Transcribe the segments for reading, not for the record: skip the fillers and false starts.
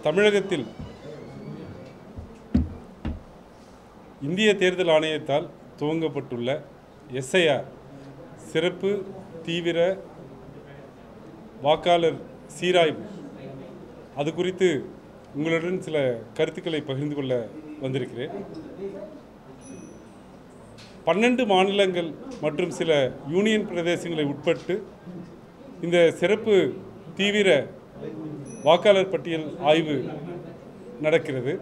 தமிழகத்தில் இந்திய தேர்தல் ஆணையத்தால் துவங்கப்பட்டுள்ள எஸ்ஐஆர் சிறப்பு தீவிர வாக்காளர் சீராய்வு அது குறித்து உங்களுடன் சில கருத்துக்களை பகிர்ந்து கொள்ள வந்திருக்கிறேன். 12 மாநிலங்கள் மற்றும் சில யூனியன் பிரதேசங்களை உட்பட்டு இந்த சிறப்பு தீவிர வாக்காளர் பட்டியல் ஆய்வு நடக்கிறது.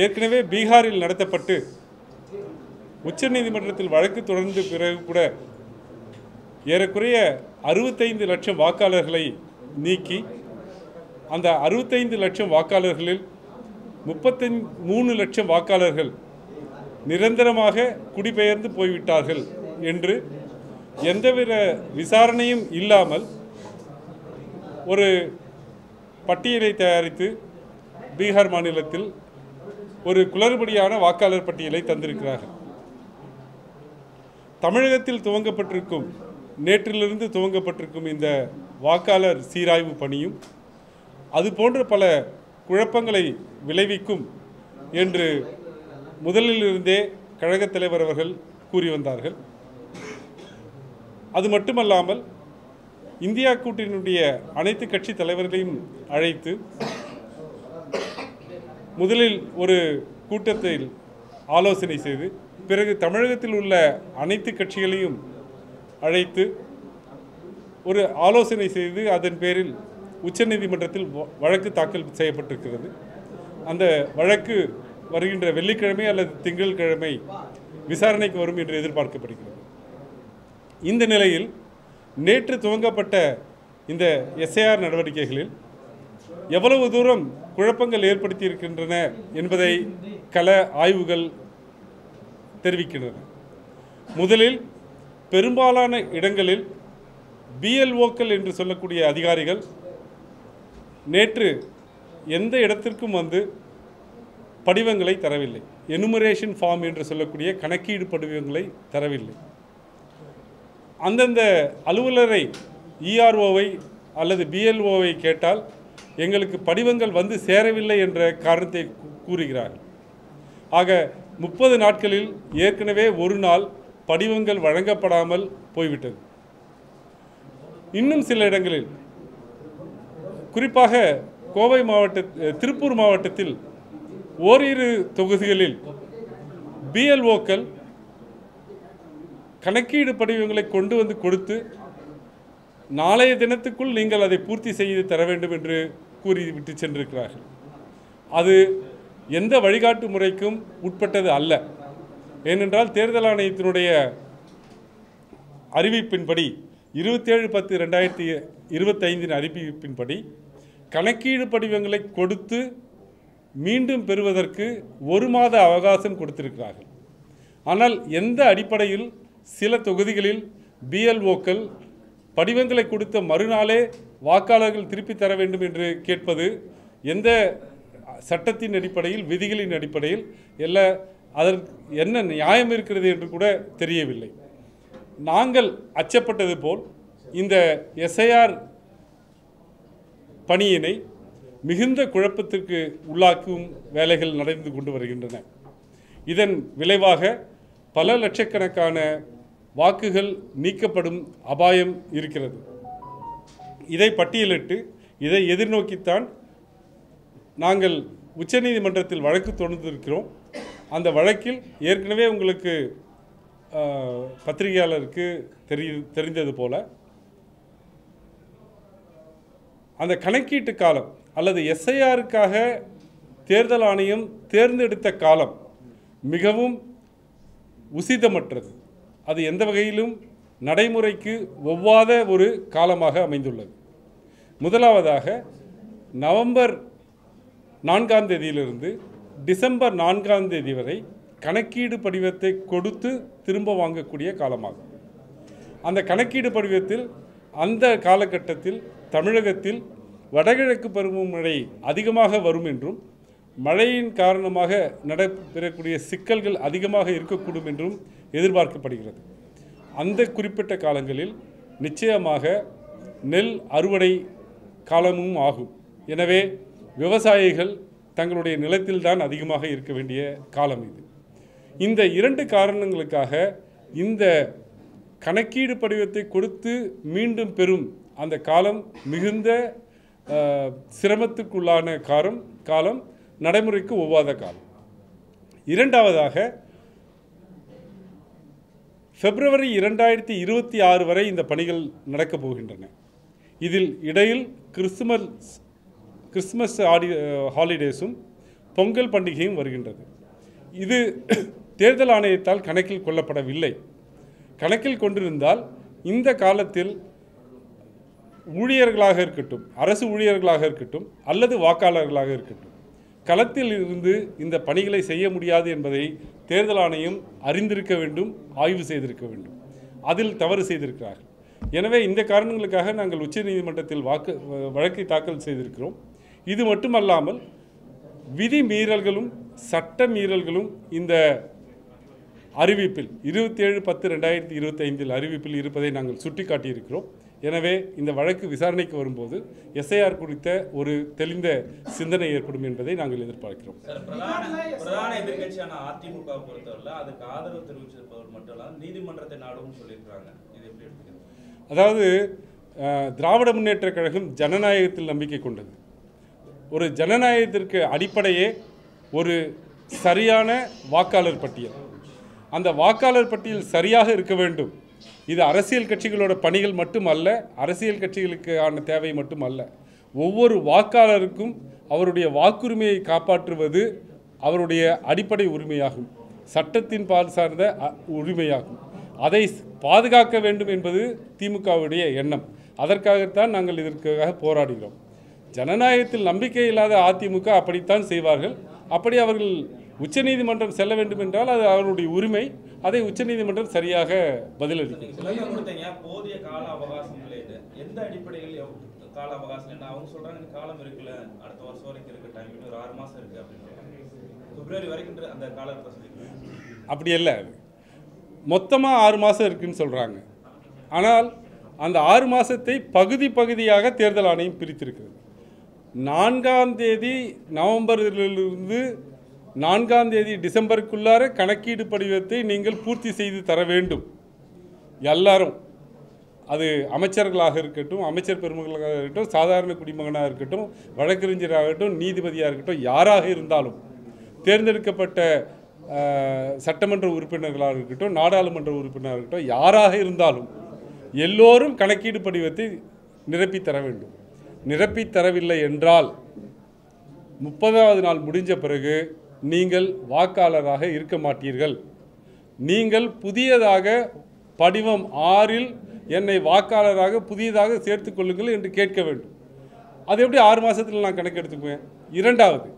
ஏற்கனவே பீகாரில் நடத்தப்பட்டு உச்சநீதிமன்றத்தில் வழக்கு தொடர்ந்த பிறகு கூட ஏறக்குறைய 65 லட்சம் வாக்காளர்களை நீக்கி அந்த 65 லட்சம் வாக்காளர்களில் 33 லட்சம் வாக்காளர்கள் நிரந்தரமாக குடிபெயர்ந்து போய்விட்டார்கள் என்று எந்தவித விசாரணையும் இல்லாமல் ஒரு பட்டியலை தயாரித்து பீகார் மாநிலத்தில் ஒரு குளறுபடியான வாக்காளர் பட்டியலை தந்திருக்கிறார்கள். தமிழகத்தில் துவங்கப்பட்டிருக்கும் நேற்றிலிருந்து துவங்கப்பட்டிருக்கும் இந்த வாக்காளர் சீராய்வு பணியும் அதுபோன்ற பல குழப்பங்களை விளைவிக்கும் என்று முதலிலிருந்தே கழகத் தலைவர் அவர்கள் கூறி வந்தார்கள். அது மட்டுமல்லாமல் இந்தியா கூட்டணியினுடைய அனைத்து கட்சி தலைவர்களையும் அழைத்து முதலில் ஒரு கூட்டத்தில் ஆலோசனை செய்து பிறகு தமிழகத்தில் உள்ள அனைத்து கட்சிகளையும் அழைத்து ஒரு ஆலோசனை செய்து அதன் பேரில் உச்சநீதிமன்றத்தில் வழக்கு தாக்கல் செய்யப்பட்டிருக்கிறது. அந்த வழக்கு வருகின்ற வெள்ளிக்கிழமை அல்லது திங்கட்கிழமை விசாரணைக்கு வரும் என்று எதிர்பார்க்கப்படுகிறது. இந்த நிலையில் நேற்று துவங்கப்பட்ட இந்த எஸ்ஐஆர் நடவடிக்கைகளில் எவ்வளவு தூரம் குழப்பங்கள் ஏற்படுத்தி இருக்கின்றன என்பதை கள ஆய்வுகள் தெரிவிக்கின்றன. முதலில் பெரும்பாலான இடங்களில் பிஎல்ஓக்கள் என்று சொல்லக்கூடிய அதிகாரிகள் நேற்று எந்த இடத்திற்கும் வந்து படிவங்களை தரவில்லை. எனுமரேஷன் ஃபார்ம் என்று சொல்லக்கூடிய கணக்கீடு படிவங்களை தரவில்லை. அந்தந்த அலுவலரை இஆர்ஓவை அல்லது பிஎல்ஓவை கேட்டால் எங்களுக்கு படிவங்கள் வந்து சேரவில்லை என்ற காரணத்தை கூறுகிறார்கள். ஆக 30 நாட்களில் ஏற்கனவே ஒரு நாள் படிவங்கள் வழங்கப்படாமல் போய்விட்டது. இன்னும் சில இடங்களில் குறிப்பாக கோவை திருப்பூர் மாவட்டத்தில் ஓரிரு தொகுதிகளில் பிஎல்ஓக்கள் கணக்கீடு படிவங்களை கொண்டு வந்து கொடுத்து நாளைய தினத்துக்குள் நீங்கள் அதை பூர்த்தி செய்து தர வேண்டும் என்று கூறிவிட்டு சென்றிருக்கிறார்கள். அது எந்த வழிகாட்டு முறைக்கும் உட்பட்டது அல்ல. ஏனென்றால் தேர்தல் ஆணையத்தினுடைய அறிவிப்பின்படி 27/10/2025 அறிவிப்பின்படி கணக்கீடு படிவங்களை கொடுத்து மீண்டும் பெறுவதற்கு 1 மாத அவகாசம் கொடுத்திருக்கிறார்கள். ஆனால் எந்த அடிப்படையில் சில தொகுதிகளில் பிஎல்ஓக்கள் படிவங்களை கொடுத்த மறுநாளே வாக்காளர்கள் திருப்பி தர வேண்டும் என்று கேட்பது எந்த சட்டத்தின் அடிப்படையில் விதிகளின் அடிப்படையில் அதற்கு என்ன நியாயம் இருக்கிறது என்று கூட தெரியவில்லை. நாங்கள் அச்சப்பட்டது போல் இந்த எஸ்ஐஆர் பணியினை மிகுந்த குழப்பத்திற்கு உள்ளாக்கும் வேலைகள் நடந்து கொண்டு வருகின்றன. இதன் விளைவாக பல லட்சக்கணக்கான வாக்குகள் நீக்கப்படும் அபாயம் இருக்கிறது. இதை பட்டியலிட்டு இதை எதிர்நோக்கித்தான் நாங்கள் உச்சநீதிமன்றத்தில் வழக்கு தொடர்ந்திருக்கிறோம். அந்த வழக்கில் ஏற்கனவே உங்களுக்கு பத்திரிகையாளருக்கு தெரிந்தது போல அந்த கணக்கீட்டு காலம் அல்லது எஸ்ஐஆருக்காக தேர்தல் ஆணையம் தேர்ந்தெடுத்த காலம் மிகவும் உசிதமற்றது. அது எந்த வகையிலும் நடைமுறைக்கு ஒவ்வாத ஒரு காலமாக அமைந்துள்ளது. முதலாவதாக நவம்பர் 4ஆம் தேதியிலிருந்து டிசம்பர் 4ஆம் தேதி வரை கணக்கீடு படிவத்தை கொடுத்து திரும்ப வாங்கக்கூடிய காலமாகும். அந்த கணக்கீடு படிவத்தில் அந்த காலகட்டத்தில் தமிழகத்தில் வடகிழக்கு பருவமழை அதிகமாக வரும் என்றும் மழையின் காரணமாக நடைபெறக்கூடிய சிக்கல்கள் அதிகமாக இருக்கக்கூடும் என்றும் எதிர்பார்க்கப்படுகிறது. அந்த குறிப்பிட்ட காலங்களில் நிச்சயமாக நெல் அறுவடை காலமும் ஆகும். எனவே விவசாயிகள் தங்களுடைய நிலத்தில் தான் அதிகமாக இருக்க வேண்டிய காலம் இது. இந்த 2 காரணங்களுக்காக இந்த கணக்கீடு படிவத்தை கொடுத்து மீண்டும் பெறும் அந்த காலம் மிகுந்த சிரமத்துக்குள்ளான காலம் நடைமுறைக்கு ஒவ்வாத காலம். இரண்டாவதாக பிப்ரவரி 2026 வரை இந்த பணிகள் நடக்கப் போகின்றன. இதில் இடையில் கிறிஸ்துமஸ் ஹாலிடேஸும் பொங்கல் பண்டிகையும் வருகின்றது. இது தேர்தல் ஆணையத்தால் கணக்கில் கொள்ளப்படவில்லை. கணக்கில் கொண்டிருந்தால் இந்த காலத்தில் ஊழியர்களாக இருக்கட்டும், அரசு ஊழியர்களாக இருக்கட்டும் அல்லது வாக்காளர்களாக இருக்கட்டும், களத்தில் இருந்து இந்த பணிகளை செய்ய முடியாது என்பதை தேர்தல் ஆணையம் அறிந்திருக்க வேண்டும், ஆய்வு செய்திருக்க வேண்டும். அதில் தவறு செய்திருக்கிறார்கள். எனவே இந்த காரணங்களுக்காக நாங்கள் உச்சநீதிமன்றத்தில் வழக்கை தாக்கல் செய்திருக்கிறோம். இது மட்டுமல்லாமல் விதி மீறல்களும் சட்ட மீறல்களும் இந்த அறிவிப்பில் 27/10/2025 அறிவிப்பில் இருப்பதை நாங்கள் சுட்டிக்காட்டியிருக்கிறோம். எனவே இந்த வழக்கு விசாரணைக்கு வரும்போது எஸ்ஐஆர் குறித்த ஒரு தெளிந்த சிந்தனை ஏற்படும் என்பதை நாங்கள் எதிர்பார்க்கிறோம். பிரதான எதிர்க்கட்சியான அதிமுக பொறுத்தவரை அதுக்கு ஆதரவு தெரிவிச்சிருப்பவர் மட்டும் இல்லாமல் நீதிமன்றத்தை நாடும் சொல்லியிருக்கிறாங்க. அதாவது திராவிட முன்னேற்ற கழகம் ஜனநாயகத்தில் நம்பிக்கை கொண்டது. ஒரு ஜனநாயகத்திற்கு அடிப்படையே ஒரு சரியான வாக்காளர் பட்டியல். அந்த வாக்காளர் பட்டியல் சரியாக இருக்க வேண்டும். இது அரசியல் கட்சிகளோட பணிகள் மட்டுமல்ல, அரசியல் கட்சிகளுக்கான தேவை மட்டுமல்ல. ஒவ்வொரு வாக்காளருக்கும் அவருடைய வாக்குரிமையை காப்பாற்றுவது அவருடைய அடிப்படை உரிமையாகும், சட்டத்தின் பால் சார்ந்த உரிமையாகும். அதை பாதுகாக்க வேண்டும் என்பது திமுகவுடைய எண்ணம். அதற்காகத்தான் நாங்கள் இதற்காக போராடுகிறோம். ஜனநாயகத்தில் நம்பிக்கை இல்லாத அதிமுக அப்படித்தான் செய்வார்கள். அப்படி அவர்கள் உச்சநீதிமன்றம் செல்ல வேண்டும் என்றால் அது அவருடைய உரிமை. அதை உச்சநீதிமன்றம் சரியாக பதிலளிக்கும். போதிய கால அவகாசம் இல்லை. எந்த அடிப்படையில் கால அவகாசம் அவங்க சொல்றாங்க, காலம் இருக்குல்ல, அடுத்த வருஷம் வரைக்கும் இருக்கு, டைம் ஒரு 6 மாசம் இருக்கு அப்படின்னு, பிப்ரவரி வரைக்கும் அந்த காலத்தை சொல்லியிருக்காங்க. அப்படி அல்ல, மொத்தமாக 6 மாதம் இருக்குன்னு சொல்கிறாங்க. ஆனால் அந்த 6 மாதத்தை பகுதியாக தேர்தல் ஆணையம் பிரித்திருக்கிறது. 4ஆம் தேதி நவம்பரிலிருந்து 4ஆம் தேதி டிசம்பருக்குள்ளார கணக்கீடு படிவத்தை நீங்கள் பூர்த்தி செய்து தர வேண்டும். எல்லாரும், அது அமைச்சர்களாக இருக்கட்டும், அமைச்சர் பெருமக்களாக இருக்கட்டும், சாதாரண குடிமகனாக இருக்கட்டும், வழக்கறிஞராகட்டும், நீதிபதியாக இருக்கட்டும், யாராக இருந்தாலும், தேர்ந்தெடுக்கப்பட்ட சட்டமன்ற உறுப்பினர்களாக இருக்கட்டும், நாடாளுமன்ற உறுப்பினராக இருக்கட்டும், யாராக இருந்தாலும் எல்லோரும் கணக்கீடு படிவத்தை நிரப்பி தர வேண்டும். நிரப்பி தரவில்லை என்றால் 30வது நாள் முடிஞ்ச பிறகு நீங்கள் வாக்காளராக இருக்க மாட்டீர்கள். நீங்கள் புதியதாக படிவம் 6இல் என்னை வாக்காளராக புதியதாக சேர்த்துக் கொள்ளுங்கள் என்று கேட்க வேண்டும். அது எப்படி 6 மாதத்தில் நான் கணக்கெடுத்துக்குவேன்? இரண்டாவது,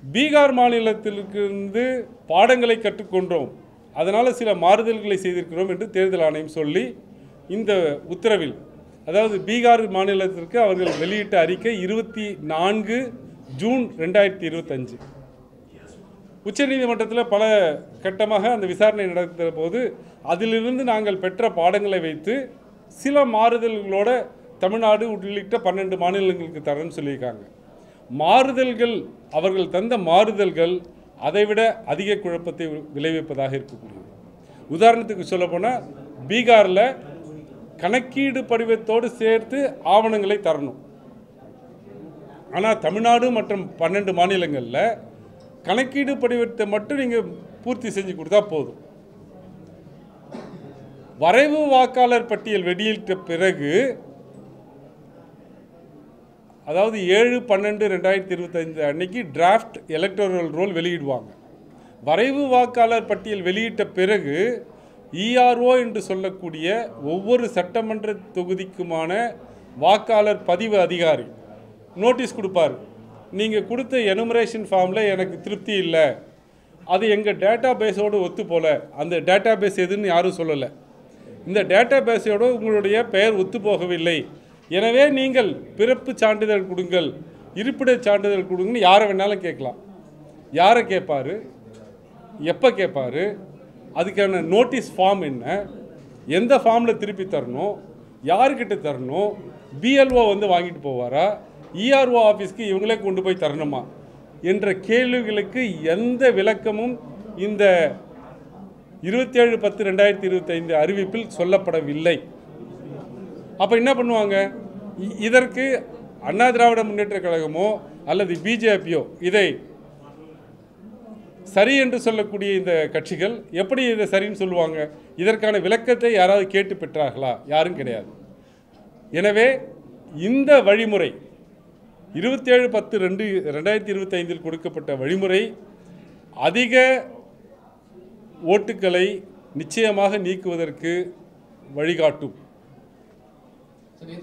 பீகார் மாநிலத்திலிருந்து பாடங்களை கற்றுக்கொண்டோம், அதனால் சில மாறுதல்களை செய்திருக்கிறோம் என்று தேர்தல் ஆணையம் சொல்லி இந்த உத்தரவில், அதாவது பீகார் மாநிலத்திற்கு அவர்கள் வெளியிட்ட அறிக்கை 24 ஜூன் 2025. உச்சநீதிமன்றத்தில் பல கட்டமாக அந்த விசாரணை நடக்கிற போது அதிலிருந்து நாங்கள் பெற்ற பாடங்களை வைத்து சில மாறுதல்களோட தமிழ்நாடு உள்ளிட்ட 12 மாநிலங்களுக்கு தரேன்னு சொல்லியிருக்காங்க. மாறுதல்கள், அவர்கள் தந்த மாறுதல்கள் அதைவிட அதிக குழப்பத்தை விளைவிப்பதாக இருக்கக்கூடியது. உதாரணத்துக்கு சொல்லப்போனால் பீகாரில் கணக்கீடு படிவத்தோடு சேர்த்து ஆவணங்களை தரணும். ஆனால் தமிழ்நாடு மற்றும் 12 மாநிலங்களில் கணக்கீடு படிவத்தை மட்டும் நீங்கள் பூர்த்தி செஞ்சு கொடுத்தா போதும். வரைவு வாக்காளர் பட்டியல் வெளியிட்ட பிறகு, அதாவது 7/12/2025 அன்னைக்கு டிராஃப்ட் எலக்டோரல் ரோல் வெளியிடுவாங்க. வரைவு வாக்காளர் பட்டியல் வெளியிட்ட பிறகு இஆர்ஓ என்று சொல்லக்கூடிய ஒவ்வொரு சட்டமன்ற தொகுதிக்குமான வாக்காளர் பதிவு அதிகாரி நோட்டீஸ் கொடுப்பார். நீங்கள் கொடுத்த எனுமரேஷன் ஃபார்மில் எனக்கு திருப்தி இல்லை, அது எங்கள் டேட்டா பேஸோடு ஒத்து போல. அந்த டேட்டா பேஸ் எதுன்னு யாரும் சொல்லலை. இந்த டேட்டா பேஸோடு உங்களுடைய பெயர் ஒத்து போகவில்லை, எனவே நீங்கள் பிறப்பு சான்றிதழ் கொடுங்கள், இருப்பிடச் சான்றிதழ் கொடுங்கன்னு யாரை வேணாலும் கேட்கலாம். யாரை கேட்பார், எப்போ கேட்பார், அதுக்கான நோட்டீஸ் ஃபார்ம் என்ன, எந்த ஃபார்மில் திருப்பி தரணும், யார்கிட்ட தரணும், பிஎல்ஓ வந்து வாங்கிட்டு போவாரா, இஆர்ஓ ஆஃபீஸ்க்கு இவங்களே கொண்டு போய் தரணுமா என்ற கேள்விகளுக்கு எந்த விளக்கமும் இந்த 27/10/2025 அறிவிப்பில் சொல்லப்படவில்லை. அப்போ என்ன பண்ணுவாங்க? இதற்கு அண்ணா திராவிட முன்னேற்ற கழகமோ அல்லது பிஜேபியோ இதை சரி என்று சொல்லக்கூடிய இந்த கட்சிகள் எப்படி இதை சரின்னு சொல்லுவாங்க? இதற்கான விளக்கத்தை யாராவது கேட்டு பெற்றார்களா? யாரும் கிடையாது. எனவே இந்த வழிமுறை 27/10/2025 கொடுக்கப்பட்ட வழிமுறை அதிக ஓட்டுக்களை நிச்சயமாக நீக்குவதற்கு வழிகாட்டும். இதே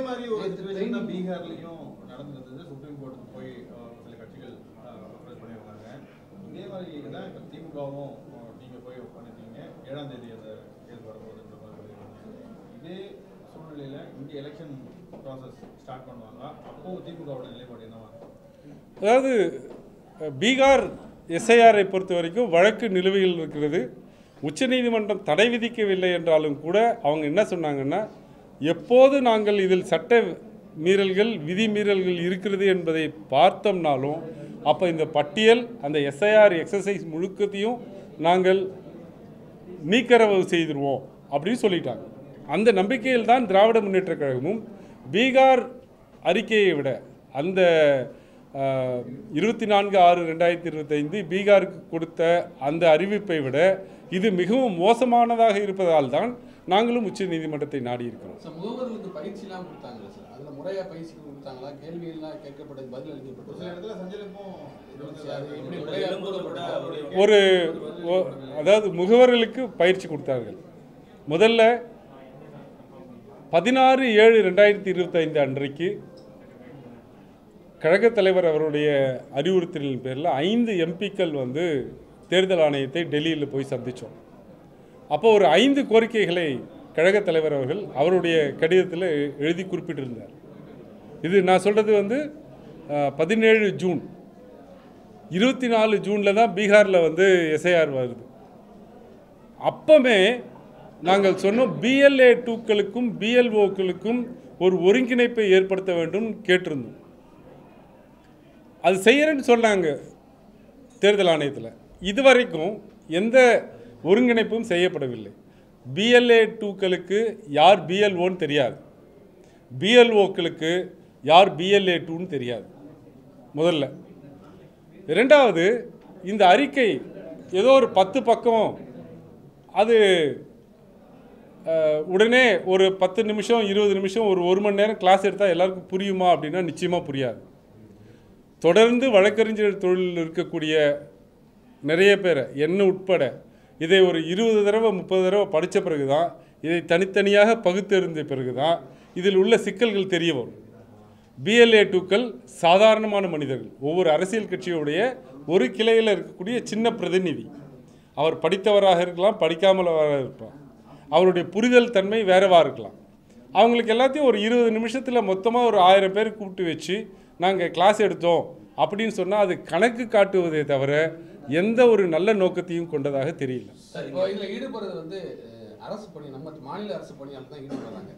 மாதிரி ஒரு சிச்சுவேஷன் தான் பீகார்லயும் நடந்திருந்தது. சுப்ரீம் கோர்ட்டுக்கு போய் சில கட்சிகள் அப்ரோச் பண்ணியிருந்தாங்க. இதே மாதிரி தான் இப்போ திமுகவும் நீங்க போய் பண்ணிட்டீங்க 7ஆம் தேதி அந்த கேஸ் வரும்போதுன்ற மாதிரி இதே சூழ்நிலையில இங்கே எலெக்ஷன் ப்ராசஸ் ஸ்டார்ட் பண்ணுவாங்க. அப்போ திமுகவோட நிலைப்பாடு என்னவா? அதாவது பீகார் எஸ்ஐஆரை பொறுத்த வரைக்கும் வழக்கு நிலுவையில் இருக்கிறது. உச்சநீதிமன்றம் தடை விதிக்கவில்லை என்றாலும் கூட அவங்க என்ன சொன்னாங்கன்னா, எப்போது நாங்கள் இதில் சட்ட மீறல்கள் விதிமீறல்கள் இருக்கிறது என்பதை பார்த்தோம்னாலும் அப்போ இந்த பட்டியல் அந்த எஸ்ஐஆர் எக்ஸசைஸ் முழுக்கத்தையும் நாங்கள் நீக்கரவு செய்திருவோம் அப்படின்னு சொல்லிட்டாங்க. அந்த நம்பிக்கையில் தான் திராவிட முன்னேற்ற கழகமும் பீகார் அறிக்கையை விட அந்த 24/6/2025 பீகாருக்கு கொடுத்த அந்த அறிவிப்பை விட இது மிகவும் மோசமானதாக இருப்பதால் தான் நாங்களும் உச்ச நீதிமன்றத்தை நாடி இருக்கிறோம். முகவர்களுக்கு பயிற்சிலாம் கொடுத்தாங்களா சார்? அதில் முறையாக பயிற்சி கொடுத்தாங்களா? கேள்வியெல்லாம் கேட்கப்பட்டது, பதில் ஒரு அதாவது முகவர்களுக்கு பயிற்சி கொடுத்தார்கள். முதல்ல 16/7/2025 அன்றைக்கு கழகத் தலைவர் அவருடைய அறிவுறுத்தலின் பேரில் 5 எம்பிக்கள் வந்து தேர்தல் ஆணையத்தை டெல்லியில் போய் சந்தித்தோம். அப்போ ஒரு 5 கோரிக்கைகளை கழகத் தலைவர் அவர்கள் அவருடைய கடிதத்தில் எழுதி குறிப்பிட்டிருந்தார். இது நான் சொல்கிறது வந்து 17 ஜூன், 24 ஜூனில் தான் பீகாரில் வந்து எஸ்ஐஆர் வருது. அப்போமே நாங்கள் சொன்னோம் பிஎல்ஏ 2க்களுக்கும் பிஎல்ஓக்களுக்கும் ஒரு ஒருங்கிணைப்பை ஏற்படுத்த வேண்டும் கேட்டிருந்தோம். அது செய்யறேன்னு சொன்னாங்க தேர்தல் ஆணையத்தில். இதுவரைக்கும் எந்த ஒருங்கிணைப்பும் செய்யப்படவில்லை. பிஎல்ஏ 2க்களுக்கு யார் பிஎல்ஓன்னு தெரியாது, பிஎல்ஓக்களுக்கு யார் பிஎல்ஏ 2ன்னு தெரியாது முதல்ல. இரண்டாவது, இந்த அறிக்கை ஏதோ ஒரு 10 பக்கம், அது உடனே ஒரு 10 நிமிஷம் 20 நிமிஷம் ஒரு மணி நேரம் கிளாஸ் எடுத்தால் எல்லாருக்கும் புரியுமா அப்படின்னா நிச்சயமாக புரியாது. தொடர்ந்து வழக்கறிஞர் தொழிலில் இருக்கக்கூடிய நிறைய பேரை என்ன உட்பட இதை ஒரு 20 தடவை 30 தடவை படித்த பிறகு தான், இதை தனித்தனியாக பகுத்தறிந்த பிறகு தான் இதில் உள்ள சிக்கல்கள் தெரிய வரும். பிஎல்ஏ 2க்கள் சாதாரணமான மனிதர்கள், ஒவ்வொரு அரசியல் கட்சியுடைய ஒரு கிளையில் இருக்கக்கூடிய சின்ன பிரதிநிதி. அவர் படித்தவராக இருக்கலாம், படிக்காமலவராக இருக்கலாம், அவருடைய புரிதல் தன்மை வேறவாக இருக்கலாம். அவங்களுக்கு எல்லாத்தையும் ஒரு 20 நிமிஷத்தில் மொத்தமாக ஒரு 1000 பேர் கூப்பிட்டு வச்சு நாங்கள் கிளாஸ் எடுத்தோம் அப்படின்னு சொன்னால் அது கணக்கு காட்டுவதே தவிர எந்த ஒரு நல்ல நோக்கத்தையும் கொண்டதாக தெரியல. இப்போ இதில் ஈடுபடுறது வந்து அரசு பணி, நம்ம மாநில அரசு பணியால் தான் ஈடுபடுறாங்க.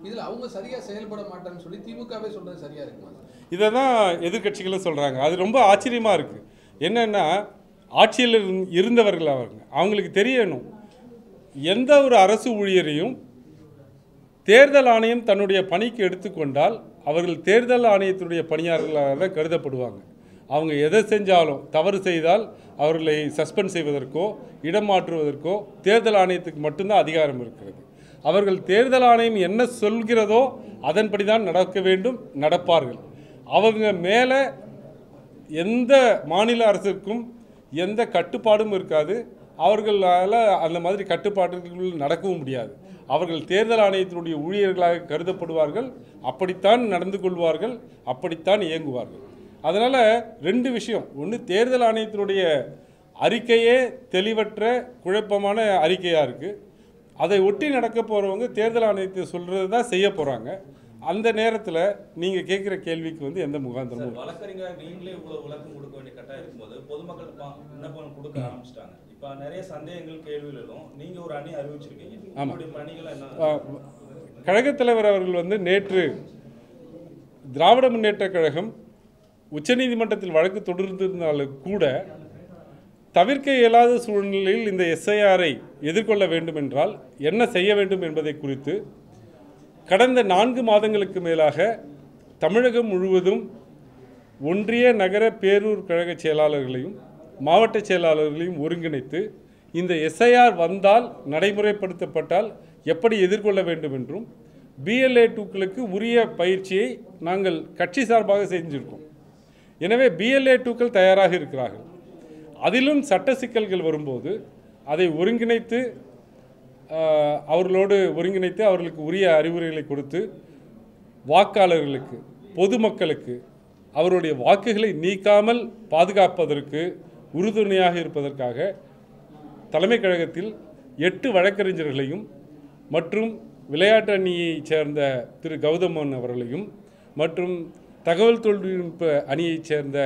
இதில் அவங்க சரியாக செயல்பட மாட்டாங்கன்னு சொல்லி திமுகவே சொல்கிறது சரியாக இருக்குமா? இதை தான் எதிர்கட்சிகளும் சொல்கிறாங்க. அது ரொம்ப ஆச்சரியமாக இருக்குது. என்னென்னா, ஆட்சியில் இருந்தவர்கள் அவங்களுக்கு தெரியணும், எந்த ஒரு அரசு ஊழியரையும் தேர்தல் ஆணையம் தன்னுடைய பணிக்கு எடுத்துக்கொண்டால் அவர்கள் தேர்தல் ஆணையத்தினுடைய பணியாளர்களாக கருதப்படுவாங்க. அவங்க எதை செஞ்சாலும் தவறு செய்தால் அவர்களை சஸ்பெண்ட் செய்வதற்கோ இடம் மாற்றுவதற்கோ தேர்தல் ஆணையத்துக்கு மட்டும்தான் அதிகாரம் இருக்கிறது. அவர்கள் தேர்தல் ஆணையம் என்ன சொல்கிறதோ அதன்படி தான் நடக்க வேண்டும், நடப்பார்கள். அவங்க மேலே எந்த மாநில அரசுக்கும் எந்த கட்டுப்பாடும் இருக்காது. அவர்களால் அந்த மாதிரி கட்டுப்பாடுகள் நடக்கவும் முடியாது. அவர்கள் தேர்தல் ஆணையத்தினுடைய ஊழியர்களாக கருதப்படுவார்கள், அப்படித்தான் நடந்து கொள்வார்கள், அப்படித்தான் இயங்குவார்கள். அதனால் 2 விஷயம். ஒன்று, தேர்தல் ஆணையத்தினுடைய அறிக்கையே தெளிவற்ற குழப்பமான அறிக்கையாக இருக்குது. அதை ஒட்டி நடக்க போகிறவங்க தேர்தல் ஆணையத்தை சொல்கிறது தான் செய்ய போகிறாங்க. அந்த நேரத்தில் நீங்கள் கேட்குற கேள்விக்கு வந்து எந்த முகாந்திரமும் வழக்கறிஞர் நீங்களே இவ்வளோ விளக்கம் கொடுக்க வேண்டிய கட்டாயம் இருக்கும்போது பொதுமக்கள் விண்ணப்பம் கொடுக்க ஆரம்பிச்சிட்டாங்க. இப்போ நிறைய சந்தேகங்கள் கேள்விகளும் நீங்கள் ஒரு அணி அறிவிச்சிருக்கீங்க. ஆமாம், பணிகள் என்ன கழகத் தலைவர் அவர்கள் வந்து நேற்று திராவிட முன்னேற்றக் கழகம் உச்சநீதிமன்றத்தில் வழக்கு தொடர்ந்திருந்தாலும் கூட தவிர்க்க இயலாத சூழ்நிலையில் இந்த எஸ்ஐஆரை எதிர்கொள்ள வேண்டும் என்றால் என்ன செய்ய வேண்டும் என்பதை குறித்து கடந்த 4 மாதங்களுக்கு மேலாக தமிழகம் முழுவதும் ஒன்றிய நகர பேரூர் கழக செயலாளர்களையும் மாவட்ட செயலாளர்களையும் ஒருங்கிணைத்து இந்த எஸ்ஐஆர் வந்தால் நடைமுறைப்படுத்தப்பட்டால் எப்படி எதிர்கொள்ள வேண்டும் என்றும் BLA 2க்களுக்கு உரிய பயிற்சியை நாங்கள் கட்சி சார்பாக செஞ்சிருக்கோம். எனவே BLA 2க்கள் தயாராக இருக்கிறார்கள். அதிலும் சட்ட சிக்கல்கள் வரும்போது அதை ஒருங்கிணைத்து அவர்களுக்கு உரிய அறிவுரைகளை கொடுத்து வாக்காளர்களுக்கு பொதுமக்களுக்கு அவருடைய வாக்குகளை நீக்காமல் பாதுகாப்பதற்கு உறுதுணையாக இருப்பதற்காக தலைமை கழகத்தில் 8 வழக்கறிஞர்களையும் மற்றும் விளையாட்டு அணியைச் சேர்ந்த திரு கௌதமன் அவர்களையும் மற்றும் தகவல் தொழில்நுட்ப அணியைச் சேர்ந்த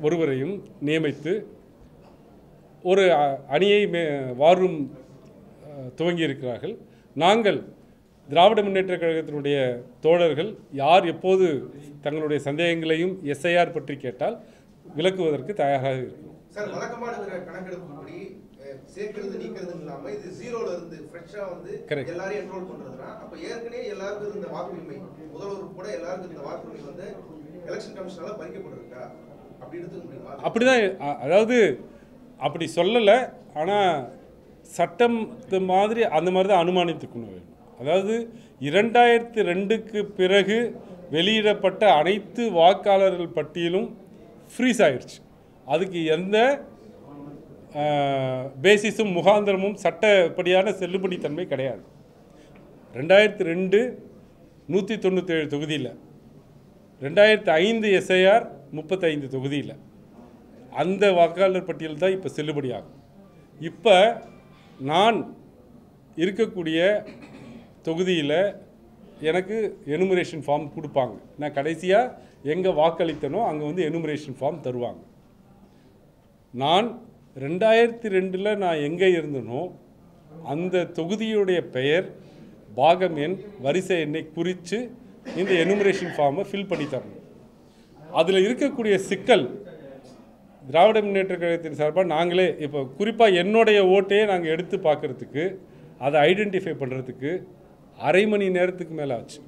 ஒருவரையும் நியமித்து ஒரு அணியை வாரும் துவங்கியிருக்கிறார்கள். நாங்கள் திராவிட முன்னேற்றக் கழகத்தினுடைய தோழர்கள் யார் எப்போது தங்களுடைய சந்தேகங்களையும் எஸ்ஐஆர் பற்றி கேட்டால் விளக்குவதற்கு தயாராக இருக்கிறோம். சார், வழக்கமான கணக்கெடுப்புப்படி சேர்க்கிறது நீக்கிறது இல்லாம இது ஜீரோல இருந்து ஃப்ரெஷ்ஷா வந்து எல்லாரையும் என்ரோல் பண்றதுனா அப்ப ஏற்கனவே எல்லாருக்கும் இந்த வாக்குரிமை முதல்வர் கூட எல்லாருக்கும் இந்த வாக்குரிமை வந்து எலெக்ஷன் கமிஷனால பறிக்கப்பட்டிருக்கா அப்படி எடுத்துக்க முடியுமா? அப்படிதான், அதாவது அப்படி சொல்லலை, ஆனால் சட்டம் மாதிரி அந்த மாதிரி தான் அனுமானித்துக்கணும். அதாவது 2002க்கு பிறகு வெளியிடப்பட்ட அனைத்து வாக்காளர்கள் பட்டியலும் ஃப்ரீஸ் ஆயிடுச்சு. அதுக்கு எந்த பேசிஸும் முகாந்திரமும் சட்டப்படியான செல்லுபடித்தன்மை கிடையாது. 2002 197 தொகுதியில், 2005 எஸ்ஐஆர் 35 தொகுதியில் அந்த வாக்காளர் பட்டியல் தான் இப்போ செல்லுபடியாகும். இப்போ நான் இருக்கக்கூடிய தொகுதியில் எனக்கு எனுமரேஷன் ஃபார்ம் கொடுப்பாங்க. நான் கடைசியாக எங்கே வாக்களித்தனோ அங்கே வந்து எனுமரேஷன் ஃபார்ம் தருவாங்க. நான் 2002 நான் எங்கே இருந்தனோ அந்த தொகுதியுடைய பெயர், பாகம் எண், வரிசை எண்ணை குறித்து இந்த எனுமரேஷன் ஃபார்மை ஃபில் பண்ணி தரணும். அதில் இருக்கக்கூடிய சிக்கல் திராவிட முன்னேற்ற கழகத்தின் சார்பாக நாங்களே இப்போ குறிப்பாக என்னுடைய ஓட்டையே நாங்கள் எடுத்து பார்க்குறதுக்கு, அதை ஐடென்டிஃபை பண்ணுறதுக்கு அரை மணி நேரத்துக்கு மேலே ஆச்சு.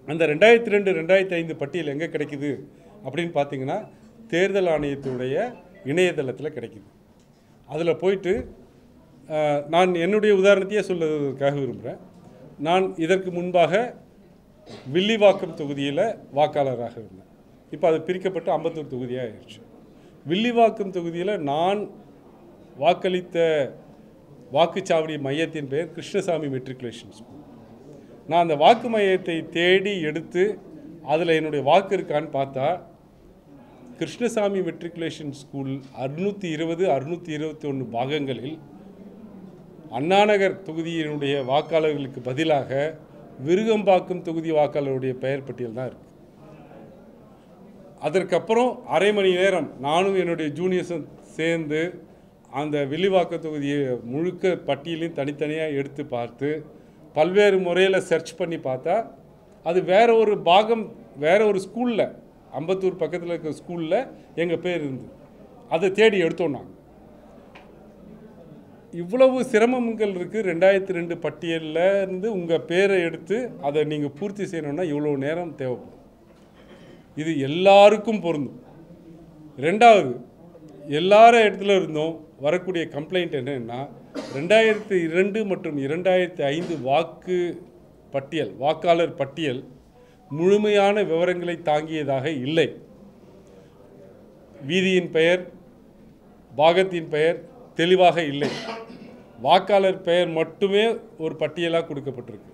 அந்த 2002 2005 பட்டியல் எங்கே கிடைக்குது அப்படின்னு பார்த்தீங்கன்னா தேர்தல் ஆணையத்துடைய இணையதளத்தில் கிடைக்குது. அதில் போயிட்டு நான் என்னுடைய உதாரணத்தையே சொல்வதற்காக விரும்புகிறேன். நான் இதற்கு முன்பாக வில்லிவாக்கம் தொகுதியில் வாக்காளராக இருந்தேன். இப்போ அது பிரிக்கப்பட்டு 51 தொகுதியாக ஆயிடுச்சு. வில்லிவாக்கம் தொகுதியில் நான் வாக்களித்த வாக்குச்சாவடி மையத்தின் பெயர் கிருஷ்ணசாமி மெட்ரிகுலேஷன் ஸ்கூல். நான் அந்த வாக்கு மையத்தை தேடி எடுத்து அதில் என்னுடைய வாக்கு இருக்கான்னு பார்த்தா கிருஷ்ணசாமி மெட்ரிகுலேஷன் ஸ்கூல் 620 621 பாகங்களில் அண்ணாநகர் தொகுதியினுடைய வாக்காளர்களுக்கு பதிலாக விருகம்பாக்கம் தொகுதி வாக்காளருடைய பெயர் பட்டியல் தான் இருக்குது. அதற்கப்புறம் அரை மணி நேரம் நானும் என்னுடைய ஜூனியர்ஸும் சேர்ந்து அந்த வில்லிவாக்க தொகுதியை முழுக்க பட்டியலையும் தனித்தனியாக எடுத்து பார்த்து பல்வேறு முறையில் சர்ச் பண்ணி பார்த்தா அது வேற ஒரு பாகம், வேற ஒரு ஸ்கூலில், அம்பத்தூர் பக்கத்தில் இருக்கிற ஸ்கூலில் எங்கள் பேர் இருந்தது. அதை தேடி எடுத்தோம். நாங்கள் இவ்வளவு சிரமங்கள் இருக்குது. 2002 பட்டியலில் இருந்து உங்கள் பேரை எடுத்து அதை நீங்கள் பூர்த்தி செய்யணுன்னா இவ்வளோ நேரம் தேவைப்படும். இது எல்லாருக்கும் பொருந்தும். ரெண்டாவது, எல்லார இடத்துல இருந்தும் வரக்கூடிய கம்ப்ளைண்ட் என்னன்னா 2002 மற்றும் 2005 வாக்கு பட்டியல், வாக்காளர் பட்டியல் முழுமையான விவரங்களை தாங்கியதாக இல்லை. வீதியின் பெயர், பாகத்தின் பெயர் தெளிவாக இல்லை. வாக்காளர் பெயர் மட்டுமே ஒரு பட்டியலாக கொடுக்கப்பட்டிருக்கு.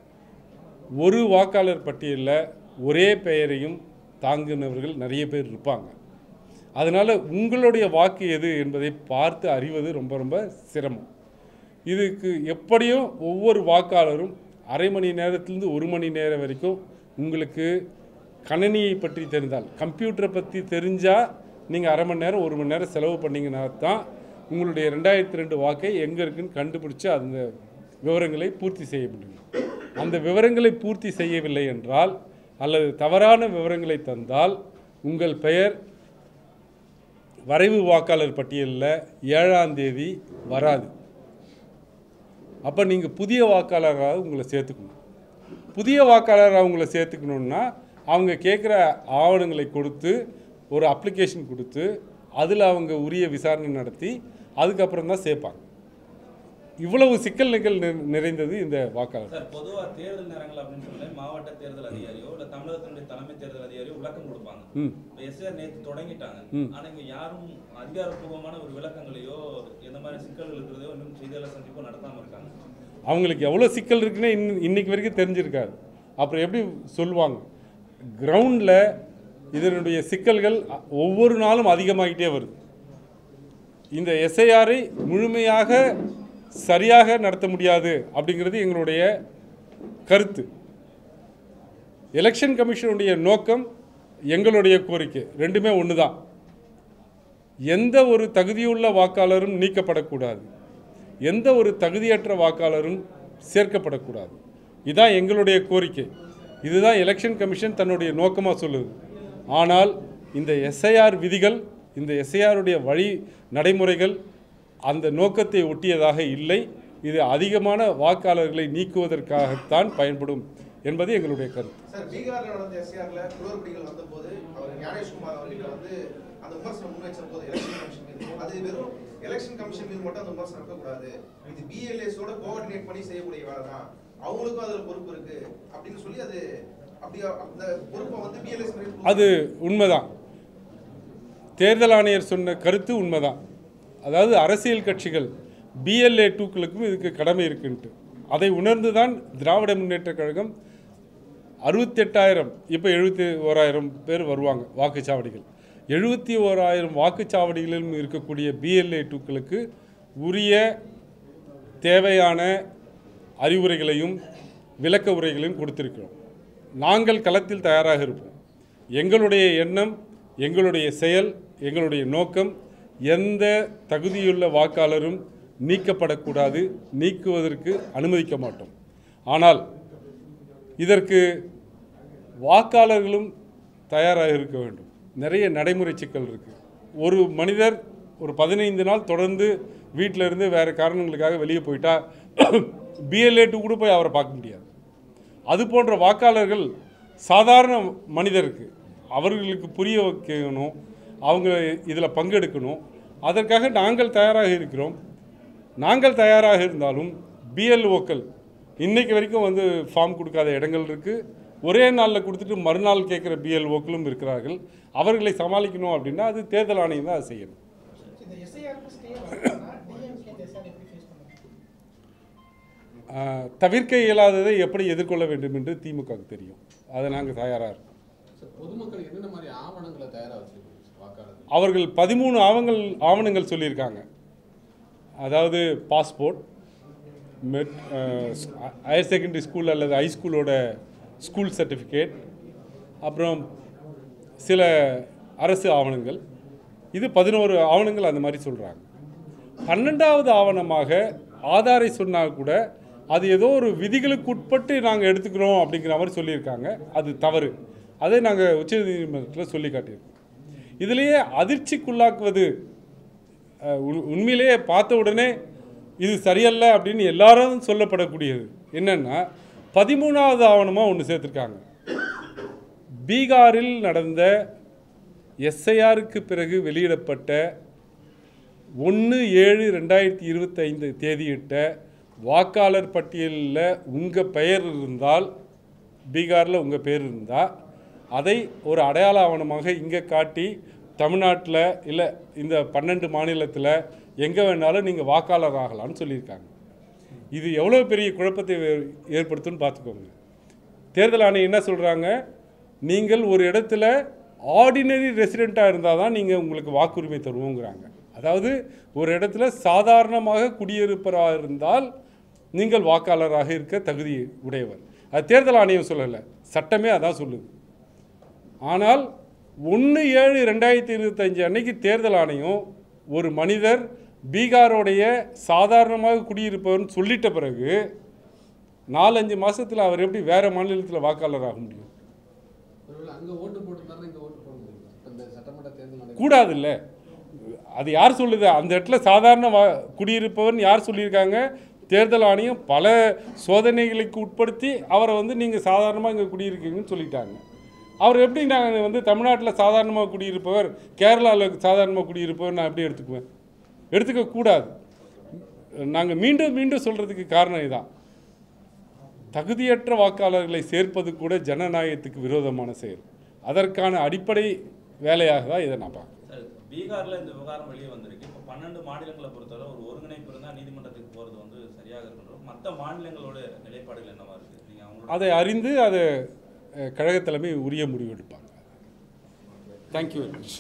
ஒரு வாக்காளர் பட்டியலில் ஒரே பெயரையும் தாங்கினவர்கள் நிறைய பேர் இருப்பாங்க. அதனால் உங்களுடைய வாக்கு எது என்பதை பார்த்து அறிவது ரொம்ப ரொம்ப சிரமம். இதுக்கு எப்படியும் ஒவ்வொரு வாக்காளரும் அரை மணி நேரத்திலிருந்து 1 மணி நேரம் வரைக்கும் உங்களுக்கு கணினியை பற்றி தெரிந்தால், கம்ப்யூட்டரை பற்றி தெரிஞ்சால் நீங்கள் அரை மணி நேரம் 1 மணி நேரம் செலவு பண்ணிங்கன்னா தான் உங்களுடைய 2002 வாக்கை எங்கே இருக்குன்னு கண்டுபிடிச்சி அந்த விவரங்களை பூர்த்தி செய்ய முடியும். அந்த விவரங்களை பூர்த்தி செய்யவில்லை என்றால் அல்லது தவறான விவரங்களை தந்தால் உங்கள் பெயர் வரைவு வாக்காளர் பட்டியலில் 7ஆம் தேதி வராது. அப்போ நீங்கள் புதிய வாக்காளராக உங்களை சேர்த்துக்கணும். புதிய வாக்காளராக உங்களை சேர்த்துக்கணுன்னா அவங்க கேட்குற ஆவணங்களை கொடுத்து ஒரு அப்ளிகேஷன் கொடுத்து அதில் அவங்க உரிய விசாரணை நடத்தி அதுக்கப்புறம் தான் சேர்ப்பாங்க. இவ்வளவு சிக்கல்கள் நிறைந்தது இந்த வாக்காளர். சார், பொதுவாக தேர்தல் நேரங்கள் அப்படின்னு சொல்லி மாவட்ட தேர்தல் அதிகாரியோ இல்லை தமிழகத்தினுடைய தலைமை தேர்தல் அதிகாரியோ விளக்கம் கொடுப்பாங்க. எஸ்ஆர் நேற்று தொடங்கிட்டாங்க. ஆனால் இங்கே யாரும் அதிகாரப்பூர்வமான ஒரு விளக்கங்களையோ எந்த மாதிரி சிக்கல்கள் இருக்கிறதையோ இன்னும் செய்தியாளர் சந்திப்போ நடத்தாமல் இருக்காங்க. அவங்களுக்கு எவ்வளோ சிக்கல் இருக்குன்னு இன்னைக்கு வரைக்கும் தெரிஞ்சிருக்காது. அப்புறம் எப்படி சொல்லுவாங்க? கிரவுண்டில் இதனுடைய சிக்கல்கள் ஒவ்வொரு நாளும் அதிகமாகிட்டே வருது. இந்த எஸ்ஐஆரை முழுமையாக சரியாக நடத்த முடியாது அப்படிங்கிறது எங்களுடைய கருத்து. எலெக்ஷன் கமிஷனுடைய நோக்கம், எங்களுடைய கோரிக்கை ரெண்டுமே ஒன்று தான். எந்த ஒரு தகுதியுள்ள வாக்காளரும் நீக்கப்படக்கூடாது, எந்த ஒரு தகுதியற்ற வாக்காளரும் சேர்க்கப்படக்கூடாது. இதுதான் எங்களுடைய கோரிக்கை. இதுதான் எலெக்ஷன் கமிஷன் தன்னுடைய நோக்கமாக சொல்லுது. ஆனால் இந்த எஸ்ஐஆர் விதிகள், இந்த எஸ்ஐஆருடைய வழி நடைமுறைகள் அந்த நோக்கத்தை ஒட்டியதாக இல்லை. இது அதிகமான வாக்காளர்களை நீக்குவதற்காகத்தான் பயன்படும் என்பது எங்களுடைய கருத்து. சார், பீகார்ல நடந்த எஸ்ஐஆர்ல குளறுபடிகள் வந்தபோது அவர் ஞானேஷ்குமார் அவர்கள் வந்து அந்த விமர்சனம் முன்வைச்ச போது எலெக்ஷன் கமிஷன் மீது, அது வெறும் எலெக்ஷன் கமிஷன் மீது மட்டும் அந்த விமர்சனம் இருக்கக்கூடாது, இது பிஎல்ஏஸோட கோஆர்டினேட் பண்ணி செய்யக்கூடிய வேலை தான், அவங்களுக்கும் அதில் பொறுப்பு இருக்கு அப்படின்னு சொல்லி அது அப்படியே அந்த பொறுப்பை வந்து பிஎல்ஏஸ் அது உண்மைதான். தேர்தல் ஆணையர் சொன்ன கருத்து உண்மைதான். அதாவது அரசியல் கட்சிகள் பிஎல்ஏ 2க்களுக்கும் இதுக்கு கடமை இருக்குன்ட்டு அதை உணர்ந்து தான் திராவிட முன்னேற்றக் கழகம் 68,000 இப்போ 71,000 பேர் வருவாங்க வாக்குச்சாவடிகள். 71,000 வாக்குச்சாவடிகளிலும் இருக்கக்கூடிய பிஎல்ஏ 2க்களுக்கு உரிய தேவையான அறிவுரைகளையும் விளக்க உரைகளையும் கொடுத்திருக்கிறோம். நாங்கள் களத்தில் தயாராக இருப்போம். எங்களுடைய எண்ணம், எங்களுடைய செயல், எங்களுடைய நோக்கம் எந்த தகுதியுள்ள வாக்காளரும் நீக்கப்படக்கூடாது, நீக்குவதற்கு அனுமதிக்க மாட்டோம். ஆனால் இதற்கு வாக்காளர்களும் தயாராக இருக்க வேண்டும். நிறைய நடைமுறை சிக்கல் இருக்குது. ஒரு மனிதர் ஒரு 15 நாள் தொடர்ந்து வீட்டில் இருந்து வேறு காரணங்களுக்காக வெளியே போயிட்டா பிஎல்ஏ 2 கூட போய் அவரை பார்க்க முடியாது. அது போன்ற வாக்காளர்கள் சாதாரண மனிதருக்கு அவர்களுக்கு புரிய வைக்கணும், அவங்க இதில் பங்கெடுக்கணும். அதற்காக நாங்கள் தயாராக இருக்கிறோம். நாங்கள் தயாராக இருந்தாலும் பிஎல்ஓக்கள் இன்றைக்கு வரைக்கும் வந்து ஃபார்ம் கொடுக்காத இடங்கள் இருக்குது. ஒரே நாளில் கொடுத்துட்டு மறுநாள் கேட்குற பிஎல்ஓக்களும் இருக்கிறார்கள். அவர்களை சமாளிக்கணும் அப்படின்னா அது தேர்தல் ஆணையம் தான் அதை செய்யணும். தவிர்க்க இயலாததை எப்படி எதிர்கொள்ள வேண்டும் என்று திமுகவுக்கு தெரியும். அதை நாங்கள் தயாராக இருக்கோம். பொதுமக்கள் என்னென்ன மாதிரி ஆவணங்களை தயாராக வச்சுருக்காங்க வாக்காளர்கள்? அவர்கள் 13 ஆவணங்கள் சொல்லியிருக்காங்க. அதாவது பாஸ்போர்ட், ஹையர் செகண்டரி ஸ்கூல் அல்லது ஹைஸ்கூலோட ஸ்கூல் சர்டிஃபிகேட், அப்புறம் சில அரசு ஆவணங்கள். இது 11 ஆவணங்கள் அந்த மாதிரி சொல்கிறாங்க. 12வது ஆவணமாக ஆதாரை சொன்னால் கூட அது ஏதோ ஒரு விதிகளுக்கு உட்பட்டு நாங்கள் எடுத்துக்கிறோம் அப்படிங்கிற மாதிரி சொல்லியிருக்காங்க. அது தவறு. அதை நாங்கள் உச்சநீதிமன்றத்தில் சொல்லி காட்டியிருக்கோம். இதிலேயே அதிர்ச்சிக்குள்ளாக்குவது, உண்மையிலேயே பார்த்த உடனே இது சரியல்ல அப்படின்னு எல்லாரும் சொல்லப்படக்கூடியது என்னென்னா, 13வது ஆவணமாக ஒன்று சேர்த்துருக்காங்க. பீகாரில் நடந்த எஸ்ஐஆருக்கு பிறகு வெளியிடப்பட்ட 1/7/2025 தேதியிட்ட வாக்காளர் பட்டியலில் உங்கள் பெயர் இருந்தால், பீகாரில் உங்கள் பேர் இருந்தால் அதை ஒரு அடையாள ஆவணமாக இங்கே காட்டி தமிழ்நாட்டில் இல்லை இந்த 12 மாநிலத்தில் எங்கே வேணாலும் நீங்கள் வாக்காளர் ஆகலான்னு சொல்லியிருக்காங்க. இது எவ்வளோ பெரிய குழப்பத்தை ஏற்படுத்துன்னு பார்த்துக்கோங்க. தேர்தல் ஆணையம் என்ன சொல்கிறாங்க, நீங்கள் ஒரு இடத்துல ஆர்டினரி ரெசிடெண்ட்டாக இருந்தால் தான் நீங்கள் உங்களுக்கு வாக்குரிமை தருவோங்கிறாங்க. அதாவது ஒரு இடத்துல சாதாரணமாக குடியிருப்பராக இருந்தால் நீங்கள் வாக்காளராக இருக்க தகுதி உடையவர். அது தேர்தல் ஆணையம் சொல்லலை, சட்டமே அதான் சொல்லுது. ஆனால் 1/7/2025 அன்னைக்கு தேர்தல் ஆணையம் ஒரு மனிதர் பீகாரோடைய சாதாரணமாக குடியிருப்பவர்னு சொல்லிட்ட பிறகு 4-5 மாதத்தில் அவர் எப்படி வேறு மாநிலத்தில் வாக்காளர் ஆக முடியும்? ஒருவேளை அங்கே ஓட்டு போட்டுருந்தாருன்னா இங்கே ஓட்டு போட முடியும். இந்த சட்டமன்ற தேர்தல் கூடாது இல்லை. அது யார் சொல்லுது? அந்த இடத்துல சாதாரண குடியிருப்பவர்னு யார் சொல்லியிருக்காங்க? தேர்தல் ஆணையம் பல சோதனைகளுக்கு உட்படுத்தி அவரை வந்து நீங்கள் சாதாரணமாக இங்கே குடியிருக்கீங்கன்னு சொல்லிட்டாங்க. அவர் எப்படி நாங்கள் வந்து தமிழ்நாட்டில் சாதாரணமாக குடியிருப்பவர், கேரளாவில் சாதாரணமாக குடியிருப்பவர் நான் எப்படி எடுத்துக்குவேன்? எடுத்துக்கக்கூடாது. நாங்கள் மீண்டும் மீண்டும் சொல்கிறதுக்கு காரணம் இதுதான். தகுதியற்ற வாக்காளர்களை சேர்ப்பது கூட ஜனநாயகத்துக்கு விரோதமான செயல். அதற்கான அடிப்படை வேலையாக தான் இதை நான் பார்க்குறேன். பீகாரில் இந்த விவகாரம் வெளியே வந்திருக்கு. இப்போ 12 மாநிலங்களை பொறுத்தவரை ஒரு ஒருங்கிணைப்பு இருந்தால் நீதிமன்றத்துக்கு போகிறது வந்து சரியாக இருக்கணும். மற்ற மாநிலங்களோட நிலைப்பாடுகள் என்னவா இருக்குது? நீங்கள் அதை அறிந்து அதை கழக தலைமை உரிய முடிவு எடுப்பாங்க. Thank you very much.